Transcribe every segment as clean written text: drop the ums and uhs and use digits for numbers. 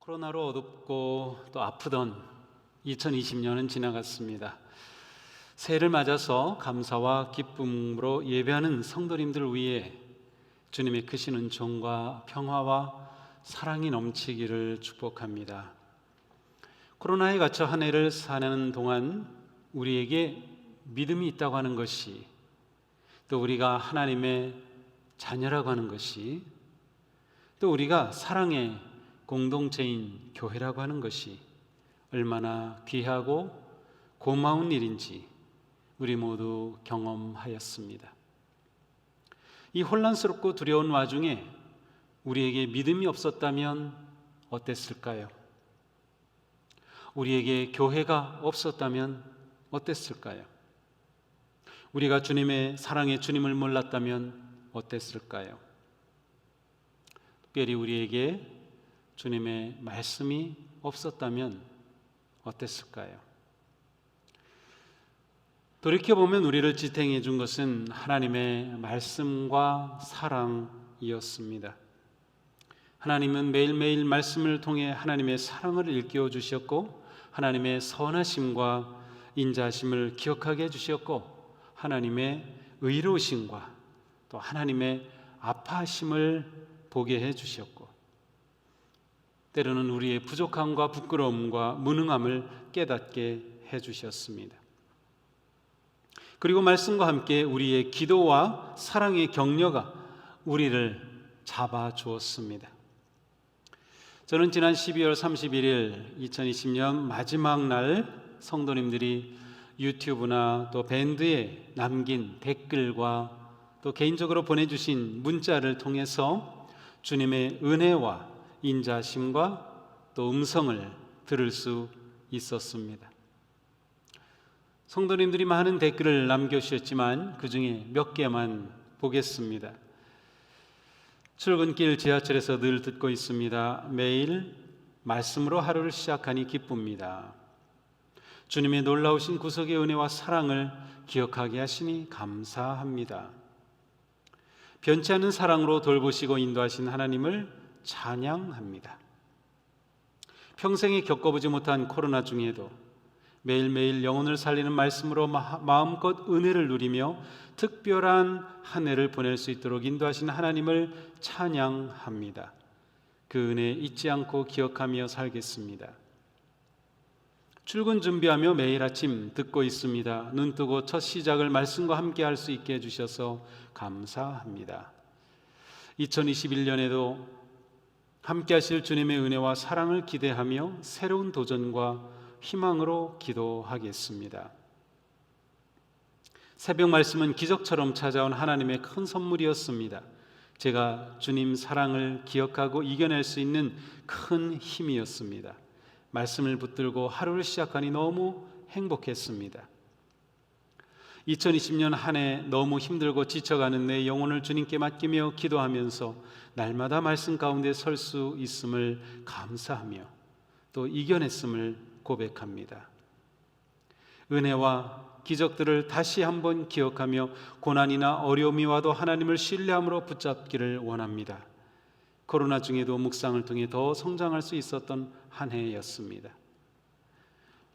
코로나로 어둡고 또 아프던 2020년은 지나갔습니다. 새해를 맞아서 감사와 기쁨으로 예배하는 성도님들 위해 주님의 크신 은총과 평화와 사랑이 넘치기를 축복합니다. 코로나에 갇혀 한 해를 사는 동안 우리에게 믿음이 있다고 하는 것이, 또 우리가 하나님의 자녀라고 하는 것이, 또 우리가 사랑의 공동체인 교회라고 하는 것이 얼마나 귀하고 고마운 일인지 우리 모두 경험하였습니다. 이 혼란스럽고 두려운 와중에 우리에게 믿음이 없었다면 어땠을까요? 우리에게 교회가 없었다면 어땠을까요? 우리가 주님의 사랑의 주님을 몰랐다면 어땠을까요? 특별히 우리에게 주님의 말씀이 없었다면 어땠을까요? 돌이켜보면 우리를 지탱해 준 것은 하나님의 말씀과 사랑이었습니다. 하나님은 매일매일 말씀을 통해 하나님의 사랑을 일깨워 주셨고, 하나님의 선하심과 인자하심을 기억하게 해주셨고, 하나님의 의로우심과 또 하나님의 아파하심을 보게 해주셨고, 때로는 우리의 부족함과 부끄러움과 무능함을 깨닫게 해주셨습니다. 그리고 말씀과 함께 우리의 기도와 사랑의 격려가 우리를 잡아주었습니다. 저는 지난 12월 31일 2020년 마지막 날 성도님들이 유튜브나 또 밴드에 남긴 댓글과 또 개인적으로 보내주신 문자를 통해서 주님의 은혜와 인자심과 또 음성을 들을 수 있었습니다. 성도님들이 많은 댓글을 남겨주셨지만 그 중에 몇 개만 보겠습니다. 출근길 지하철에서 늘 듣고 있습니다. 매일 말씀으로 하루를 시작하니 기쁩니다. 주님의 놀라우신 구속의 은혜와 사랑을 기억하게 하시니 감사합니다. 변치 않는 사랑으로 돌보시고 인도하신 하나님을 찬양합니다. 평생에 겪어보지 못한 코로나 중에도 매일매일 영혼을 살리는 말씀으로 마음껏 은혜를 누리며 특별한 한 해를 보낼 수 있도록 인도하신 하나님을 찬양합니다. 그 은혜 잊지 않고 기억하며 살겠습니다. 출근 준비하며 매일 아침 듣고 있습니다. 눈 뜨고 첫 시작을 말씀과 함께 할 수 있게 해주셔서 감사합니다. 2021년에도 함께 하실 주님의 은혜와 사랑을 기대하며 새로운 도전과 희망으로 기도하겠습니다. 새벽 말씀은 기적처럼 찾아온 하나님의 큰 선물이었습니다. 제가 주님 사랑을 기억하고 이겨낼 수 있는 큰 힘이었습니다. 말씀을 붙들고 하루를 시작하니 너무 행복했습니다. 2020년 한 해 너무 힘들고 지쳐가는 내 영혼을 주님께 맡기며 기도하면서 날마다 말씀 가운데 설 수 있음을 감사하며 또 이겨냈음을 고백합니다. 은혜와 기적들을 다시 한번 기억하며 고난이나 어려움이 와도 하나님을 신뢰함으로 붙잡기를 원합니다. 코로나 중에도 묵상을 통해 더 성장할 수 있었던 한 해였습니다.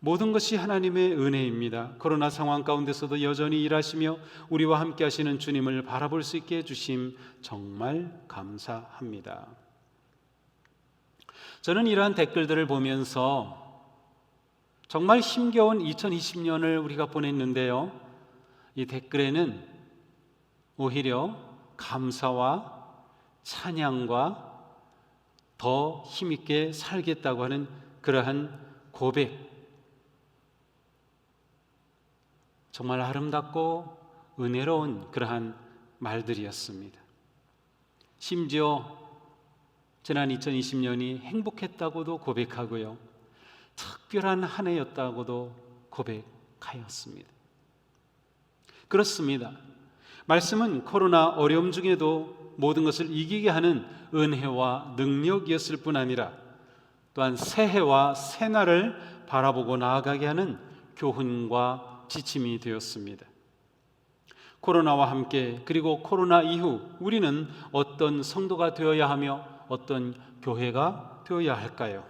모든 것이 하나님의 은혜입니다. 코로나 상황 가운데서도 여전히 일하시며 우리와 함께 하시는 주님을 바라볼 수 있게 해주심 정말 감사합니다. 저는 이러한 댓글들을 보면서 정말 힘겨운 2020년을 우리가 보냈는데요, 이 댓글에는 오히려 감사와 찬양과 더 힘있게 살겠다고 하는 그러한 고백, 정말 아름답고 은혜로운 그러한 말들이었습니다. 심지어 지난 2020년이 행복했다고도 고백하고요, 특별한 한 해였다고도 고백하였습니다. 그렇습니다. 말씀은 코로나 어려움 중에도 모든 것을 이기게 하는 은혜와 능력이었을 뿐 아니라 또한 새해와 새날을 바라보고 나아가게 하는 교훈과 지침이 되었습니다. 코로나와 함께 그리고 코로나 이후 우리는 어떤 성도가 되어야 하며 어떤 교회가 되어야 할까요?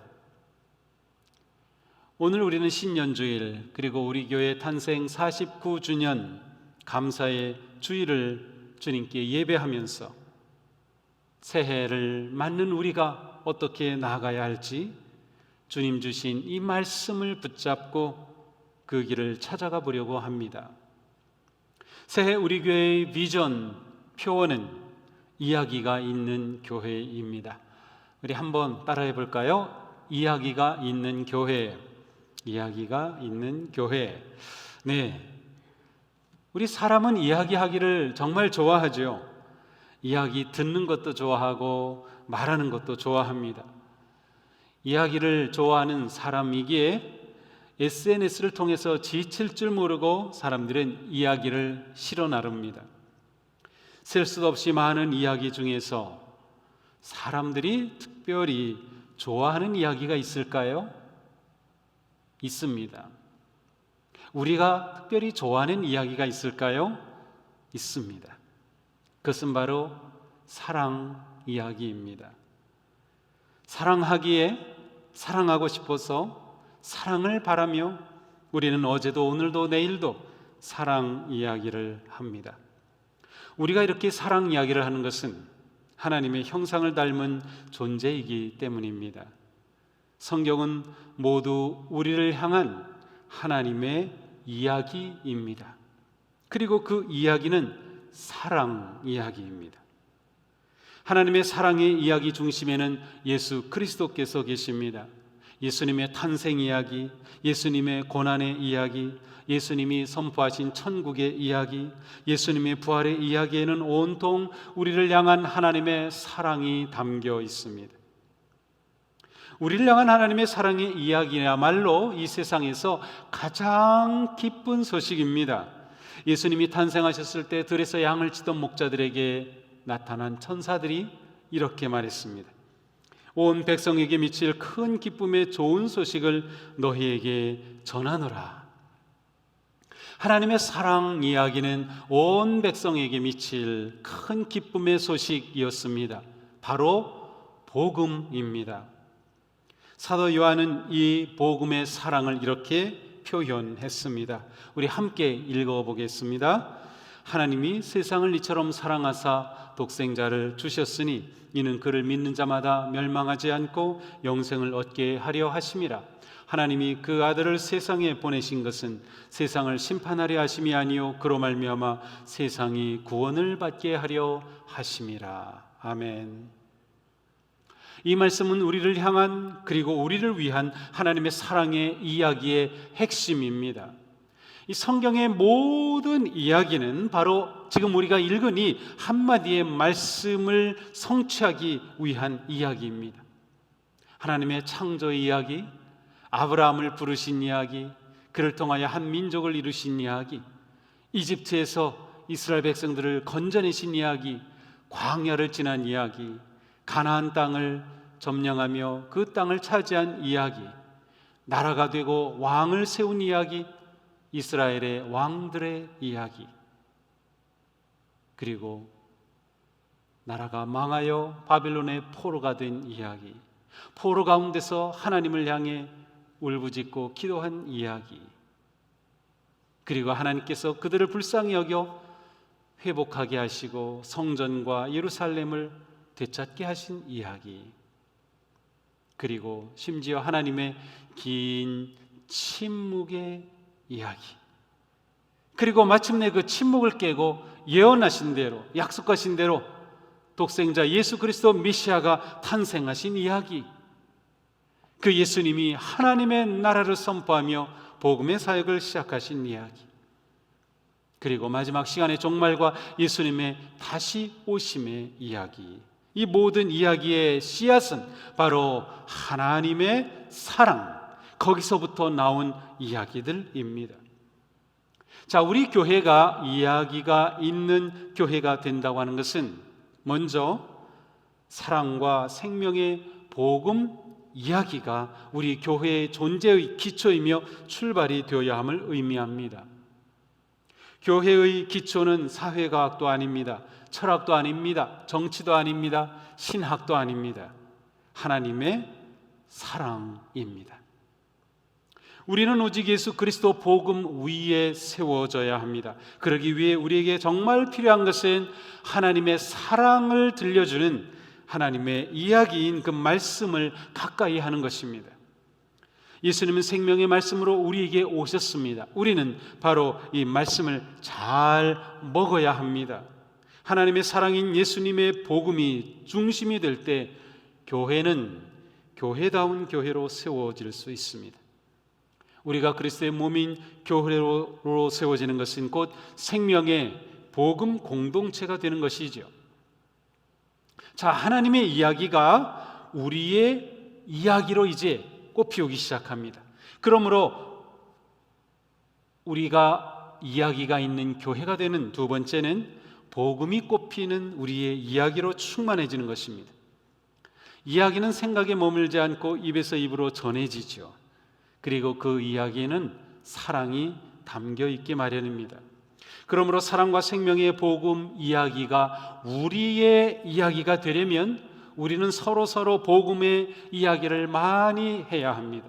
오늘 우리는 신년주일 그리고 우리 교회 탄생 49주년 감사의 주일을 주님께 예배하면서 새해를 맞는 우리가 어떻게 나아가야 할지 주님 주신 이 말씀을 붙잡고 그 길을 찾아가 보려고 합니다. 새해 우리 교회의 비전 표어는 이야기가 있는 교회입니다. 우리 한번 따라해 볼까요? 이야기가 있는 교회, 이야기가 있는 교회. 네, 우리 사람은 이야기하기를 정말 좋아하죠. 이야기 듣는 것도 좋아하고 말하는 것도 좋아합니다. 이야기를 좋아하는 사람이기에 SNS를 통해서 지칠 줄 모르고 사람들은 이야기를 실어 나릅니다. 셀 수도 없이 많은 이야기 중에서 사람들이 특별히 좋아하는 이야기가 있을까요? 있습니다. 우리가 특별히 좋아하는 이야기가 있을까요? 있습니다. 그것은 바로 사랑 이야기입니다. 사랑하기에 사랑하고 싶어서 사랑을 바라며 우리는 어제도 오늘도 내일도 사랑 이야기를 합니다. 우리가 이렇게 사랑 이야기를 하는 것은 하나님의 형상을 닮은 존재이기 때문입니다. 성경은 모두 우리를 향한 하나님의 이야기입니다. 그리고 그 이야기는 사랑 이야기입니다. 하나님의 사랑의 이야기 중심에는 예수 그리스도께서 계십니다. 예수님의 탄생 이야기, 예수님의 고난의 이야기, 예수님이 선포하신 천국의 이야기, 예수님의 부활의 이야기에는 온통 우리를 향한 하나님의 사랑이 담겨 있습니다. 우리를 향한 하나님의 사랑의 이야기야말로 이 세상에서 가장 기쁜 소식입니다. 예수님이 탄생하셨을 때 들에서 양을 치던 목자들에게 나타난 천사들이 이렇게 말했습니다. 온 백성에게 미칠 큰 기쁨의 좋은 소식을 너희에게 전하노라. 하나님의 사랑 이야기는 온 백성에게 미칠 큰 기쁨의 소식이었습니다. 바로 복음입니다. 사도 요한은 이 복음의 사랑을 이렇게 표현했습니다. 우리 함께 읽어보겠습니다. 하나님이 세상을 이처럼 사랑하사 독생자를 주셨으니 이는 그를 믿는 자마다 멸망하지 않고 영생을 얻게 하려 하심이라. 하나님이 그 아들을 세상에 보내신 것은 세상을 심판하려 하심이 아니요 그로 말미암아 세상이 구원을 받게 하려 하심이라. 아멘. 이 말씀은 우리를 향한 그리고 우리를 위한 하나님의 사랑의 이야기의 핵심입니다. 이 성경의 모든 이야기는 바로 지금 우리가 읽은 이 한마디의 말씀을 성취하기 위한 이야기입니다. 하나님의 창조 이야기, 아브라함을 부르신 이야기, 그를 통하여 한 민족을 이루신 이야기, 이집트에서 이스라엘 백성들을 건져내신 이야기, 광야를 지난 이야기, 가나안 땅을 점령하며 그 땅을 차지한 이야기, 나라가 되고 왕을 세운 이야기, 이스라엘의 왕들의 이야기, 그리고 나라가 망하여 바벨론의 포로가 된 이야기, 포로 가운데서 하나님을 향해 울부짖고 기도한 이야기, 그리고 하나님께서 그들을 불쌍히 여겨 회복하게 하시고 성전과 예루살렘을 되찾게 하신 이야기, 그리고 심지어 하나님의 긴 침묵의 이야기, 그리고 마침내 그 침묵을 깨고 예언하신 대로 약속하신 대로 독생자 예수 그리스도 메시아가 탄생하신 이야기, 그 예수님이 하나님의 나라를 선포하며 복음의 사역을 시작하신 이야기, 그리고 마지막 시간의 종말과 예수님의 다시 오심의 이야기, 이 모든 이야기의 씨앗은 바로 하나님의 사랑, 거기서부터 나온 이야기들입니다. 자, 우리 교회가 이야기가 있는 교회가 된다고 하는 것은 먼저 사랑과 생명의 복음 이야기가 우리 교회의 존재의 기초이며 출발이 되어야 함을 의미합니다. 교회의 기초는 사회과학도 아닙니다. 철학도 아닙니다. 정치도 아닙니다. 신학도 아닙니다. 하나님의 사랑입니다. 우리는 오직 예수 그리스도 복음 위에 세워져야 합니다. 그러기 위해 우리에게 정말 필요한 것은 하나님의 사랑을 들려주는 하나님의 이야기인 그 말씀을 가까이 하는 것입니다. 예수님은 생명의 말씀으로 우리에게 오셨습니다. 우리는 바로 이 말씀을 잘 먹어야 합니다. 하나님의 사랑인 예수님의 복음이 중심이 될 때 교회는 교회다운 교회로 세워질 수 있습니다. 우리가 그리스도의 몸인 교회로 세워지는 것은 곧 생명의 복음 공동체가 되는 것이죠. 자, 하나님의 이야기가 우리의 이야기로 이제 꽃피우기 시작합니다. 그러므로 우리가 이야기가 있는 교회가 되는 두 번째는 복음이 꽃피는 우리의 이야기로 충만해지는 것입니다. 이야기는 생각에 머물지 않고 입에서 입으로 전해지죠. 그리고 그 이야기에는 사랑이 담겨 있기 마련입니다. 그러므로 사랑과 생명의 복음 이야기가 우리의 이야기가 되려면 우리는 서로 복음의 이야기를 많이 해야 합니다.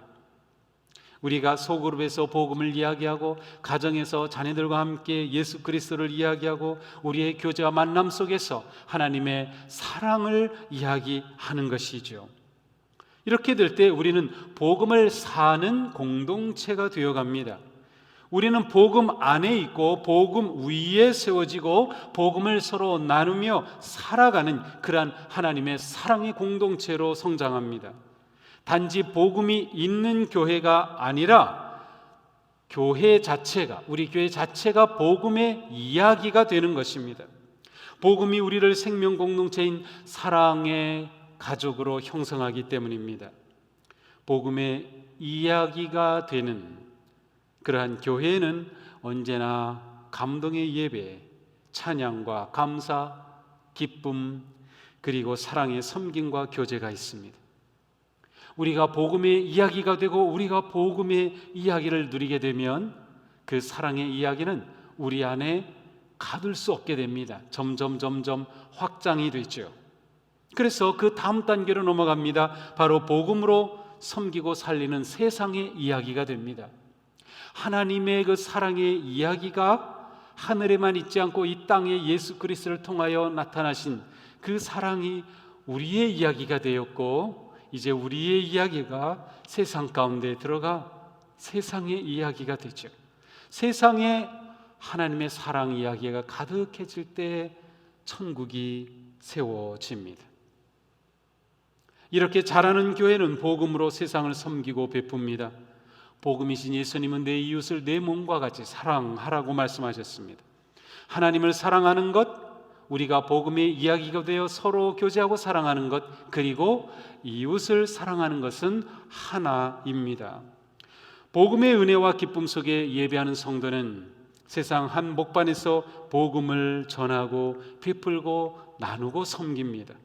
우리가 소그룹에서 복음을 이야기하고 가정에서 자녀들과 함께 예수 그리스도를 이야기하고 우리의 교제와 만남 속에서 하나님의 사랑을 이야기하는 것이죠. 이렇게 될 때 우리는 복음을 사는 공동체가 되어갑니다. 우리는 복음 안에 있고 복음 위에 세워지고 복음을 서로 나누며 살아가는 그러한 하나님의 사랑의 공동체로 성장합니다. 단지 복음이 있는 교회가 아니라 교회 자체가, 우리 교회 자체가 복음의 이야기가 되는 것입니다. 복음이 우리를 생명 공동체인 사랑의 가족으로 형성하기 때문입니다. 복음의 이야기가 되는 그러한 교회에는 언제나 감동의 예배, 찬양과 감사, 기쁨, 그리고 사랑의 섬김과 교제가 있습니다. 우리가 복음의 이야기가 되고 우리가 복음의 이야기를 누리게 되면 그 사랑의 이야기는 우리 안에 가둘 수 없게 됩니다. 점점 확장이 되죠. 그래서 그 다음 단계로 넘어갑니다. 바로 복음으로 섬기고 살리는 세상의 이야기가 됩니다. 하나님의 그 사랑의 이야기가 하늘에만 있지 않고 이 땅에 예수 그리스도를 통하여 나타나신 그 사랑이 우리의 이야기가 되었고, 이제 우리의 이야기가 세상 가운데 들어가 세상의 이야기가 되죠. 세상에 하나님의 사랑 이야기가 가득해질 때 천국이 세워집니다. 이렇게 자라는 교회는 복음으로 세상을 섬기고 베풉니다. 복음이신 예수님은 내 이웃을 내 몸과 같이 사랑하라고 말씀하셨습니다. 하나님을 사랑하는 것, 우리가 복음의 이야기가 되어 서로 교제하고 사랑하는 것, 그리고 이웃을 사랑하는 것은 하나입니다. 복음의 은혜와 기쁨 속에 예배하는 성도는 세상 한 목반에서 복음을 전하고 베풀고 나누고 섬깁니다.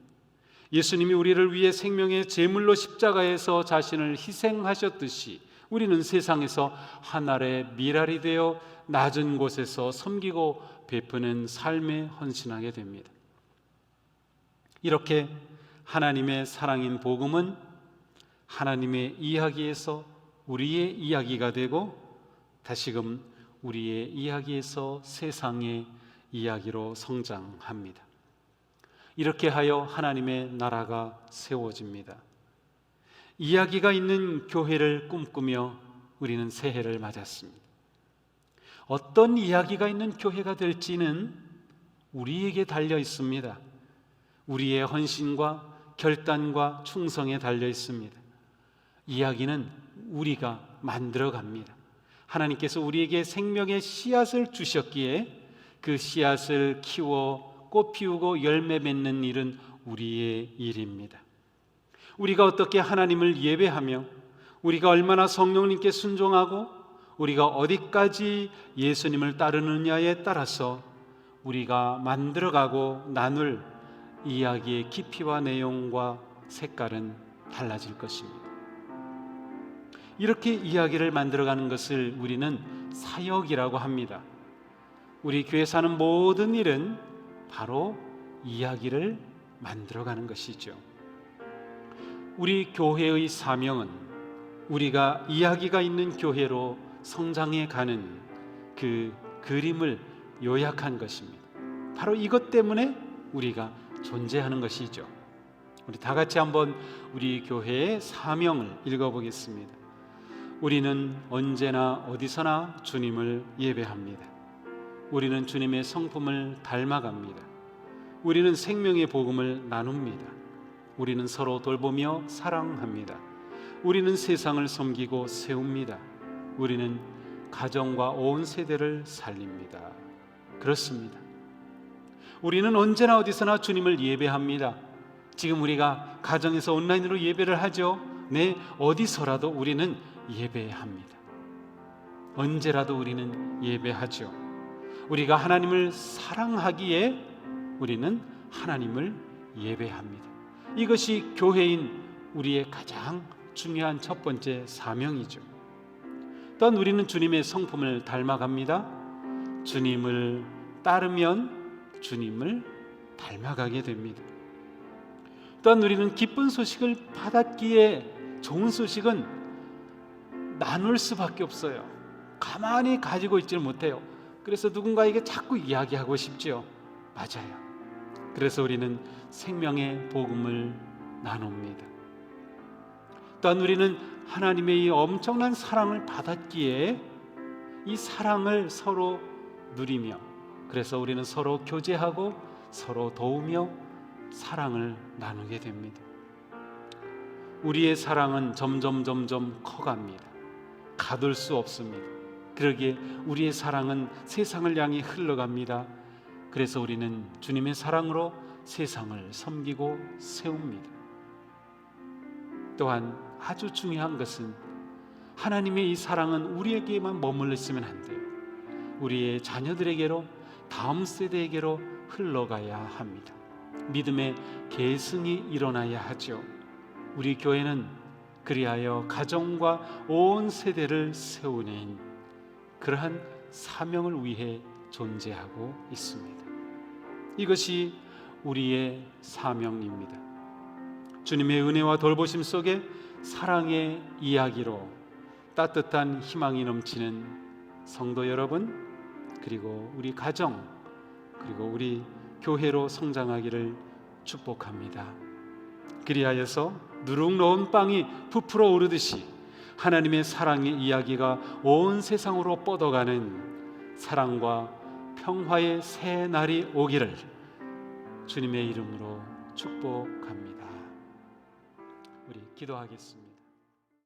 예수님이 우리를 위해 생명의 제물로 십자가에서 자신을 희생하셨듯이 우리는 세상에서 하늘의 미랄이 되어 낮은 곳에서 섬기고 베푸는 삶에 헌신하게 됩니다. 이렇게 하나님의 사랑인 복음은 하나님의 이야기에서 우리의 이야기가 되고 다시금 우리의 이야기에서 세상의 이야기로 성장합니다. 이렇게 하여 하나님의 나라가 세워집니다. 이야기가 있는 교회를 꿈꾸며 우리는 새해를 맞았습니다. 어떤 이야기가 있는 교회가 될지는 우리에게 달려 있습니다. 우리의 헌신과 결단과 충성에 달려 있습니다. 이야기는 우리가 만들어 갑니다. 하나님께서 우리에게 생명의 씨앗을 주셨기에 그 씨앗을 키워 꽃 피우고 열매 맺는 일은 우리의 일입니다. 우리가 어떻게 하나님을 예배하며 우리가 얼마나 성령님께 순종하고 우리가 어디까지 예수님을 따르느냐에 따라서 우리가 만들어가고 나눌 이야기의 깊이와 내용과 색깔은 달라질 것입니다. 이렇게 이야기를 만들어가는 것을 우리는 사역이라고 합니다. 우리 교회에서 하는 모든 일은 바로 이야기를 만들어가는 것이죠. 우리 교회의 사명은 우리가 이야기가 있는 교회로 성장해 가는 그 그림을 요약한 것입니다. 바로 이것 때문에 우리가 존재하는 것이죠. 우리 다 같이 한번 우리 교회의 사명을 읽어보겠습니다. 우리는 언제나 어디서나 주님을 예배합니다. 우리는 주님의 성품을 닮아갑니다. 우리는 생명의 복음을 나눕니다. 우리는 서로 돌보며 사랑합니다. 우리는 세상을 섬기고 세웁니다. 우리는 가정과 온 세대를 살립니다. 그렇습니다. 우리는 언제나 어디서나 주님을 예배합니다. 지금 우리가 가정에서 온라인으로 예배를 하죠. 네, 어디서라도 우리는 예배합니다. 언제라도 우리는 예배하죠. 우리가 하나님을 사랑하기에 우리는 하나님을 예배합니다. 이것이 교회인 우리의 가장 중요한 첫 번째 사명이죠. 또한 우리는 주님의 성품을 닮아갑니다. 주님을 따르면 주님을 닮아가게 됩니다. 또한 우리는 기쁜 소식을 받았기에 좋은 소식은 나눌 수밖에 없어요. 가만히 가지고 있지를 못해요. 그래서 누군가에게 자꾸 이야기하고 싶지요. 맞아요. 그래서 우리는 생명의 복음을 나눕니다. 또한 우리는 하나님의 이 엄청난 사랑을 받았기에 이 사랑을 서로 누리며, 그래서 우리는 서로 교제하고 서로 도우며 사랑을 나누게 됩니다. 우리의 사랑은 점점 커갑니다. 가둘 수 없습니다. 그러기에 우리의 사랑은 세상을 향해 흘러갑니다. 그래서 우리는 주님의 사랑으로 세상을 섬기고 세웁니다. 또한 아주 중요한 것은 하나님의 이 사랑은 우리에게만 머물러 있으면 안 돼요. 우리의 자녀들에게로, 다음 세대에게로 흘러가야 합니다. 믿음의 계승이 일어나야 하죠. 우리 교회는 그리하여 가정과 온 세대를 세우는 그러한 사명을 위해 존재하고 있습니다. 이것이 우리의 사명입니다. 주님의 은혜와 돌보심 속에 사랑의 이야기로 따뜻한 희망이 넘치는 성도 여러분, 그리고 우리 가정, 그리고 우리 교회로 성장하기를 축복합니다. 그리하여서 누룩 넣은 빵이 부풀어 오르듯이 하나님의 사랑의 이야기가 온 세상으로 뻗어가는 사랑과 평화의 새 날이 오기를 주님의 이름으로 축복합니다. 우리 기도하겠습니다.